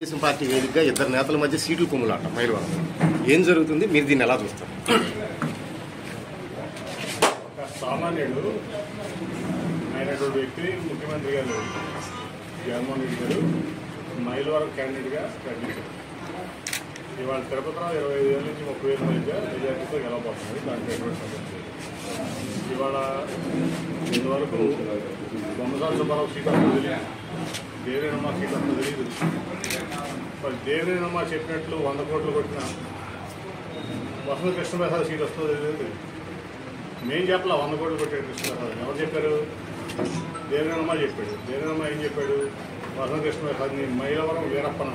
Telugu Desam party వేదికగా ఇద్దరు నేతల మధ్య సీట్లు కుమ్ములాట మైలవరం ఏం జరుగుతుంది, మీరు దీన్ని ఎలా చూస్తారు? ఒక సామాన్యుడు అయినటువంటి వ్యక్తి ముఖ్యమంత్రి గారు జగన్మోహన్ రెడ్డి గారు మైలవరం క్యాండిడేట్గా ప్రకటించారు. ఇవాళ తిరుపతిలో 25,000 నుంచి 30,000 మధ్య మెజార్టీతో గెలవబోతున్నది. దానికి ఎటువంటి సమస్య లేదు. ఇవాళ ఇంతవరకు బొమ్మసాల సుబ్బారావు సీట్ వస్తుందో తెలియదు, దేవినేనమ్మ సీట్ వస్తుందో తెలియదు. మరి దేవినేనమ్మ చెప్పినట్లు 100 కోట్లు కొట్టిన వసంత కృష్ణప్రసాద్ సీట్ వస్తుందో తెలియదు. మేము చెప్పలా 100 కోట్లు కొట్టే కృష్ణప్రసాద్ ఎవరు చెప్పారు? దేవినేనమ్మ చెప్పాడు. దేవినేనమ్మ ఏం చెప్పాడు? వసంత కృష్ణప్రసాద్ని మైలవరం వీరప్పన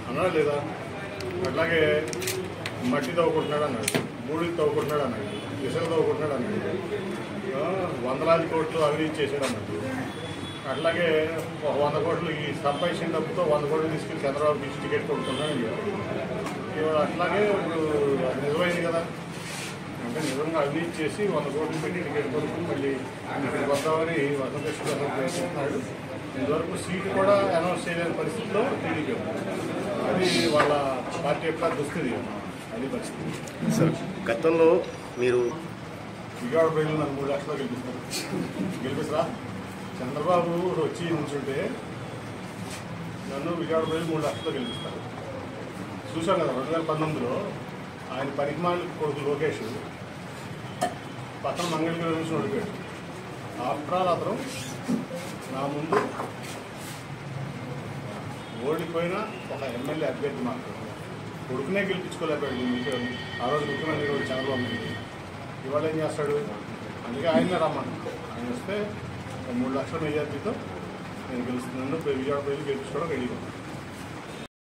అన్నాడా లేదా? అట్లాగే మట్టి తవ్వుకుంటున్నాడు అన్నాడు, బూడిది తవ్వుకుంటున్నాడు అన్నాడు, ఇసుక తవ్వుకుంటున్నాడు అన్నాడు, 100,000 కోట్లు అవినీతి చేశాడు అన్నాడు. అట్లాగే 100 కోట్లు ఈ సంపాదించిన డబ్బుతో 100 కోట్లు తీసుకెళ్ళి చంద్రబాబు ఇచ్చి టికెట్ కొడుతున్నాడు. ఇవాళ అట్లాగే ఇప్పుడు నిజమైంది కదా, అంటే నిజంగా అవినీతి చేసి 100 కోట్లు పెట్టి టికెట్ కొడుకుని మళ్ళీ ఇక్కడికి వద్దామని వసంత ప్రయత్నిస్తున్నాడు. ఇంతవరకు సీటు కూడా అనౌన్స్ చేయలేని పరిస్థితిలో టీడీపీ అది వాళ్ళ పార్టీ యొక్క దుస్థితి. అది పరిస్థితి. సార్, గతంలో మీరు విజయవాడ ప్రజలు నన్ను 3 లక్షలు గెలిపిస్తారా? చంద్రబాబు వచ్చి నుంచుంటే నన్ను విజయవాడ ప్రజలు 3 లక్షలతో గెలిపిస్తారు. చూసాం కదా 2019లో ఆయన పరిమాణ కొడుకు లోకేష్ పక్కన మంగళగిరి నుంచి ఓడిపోయాడు. ఆఫ్టర్ ఆల్ అతను నా ముందు ఓడిపోయిన ఒక ఎమ్మెల్యే అభ్యర్థి మాత్రం కొడుకునే గెలిపించుకోలేకపోయాడు. ఆ రోజు ముఖ్యమంత్రి కూడా చంద్రబాబు నాయుడు. ఇవాళ ఏం చేస్తాడు? అందుకే ఆయనే రమ్మన్నాడు. ఆయన వస్తే 3 లక్షల మెజార్టీతో నేను గెలుస్తున్నాను. విజయవాడ ప్రజలు గెలిపించుకోవడం రెడీగా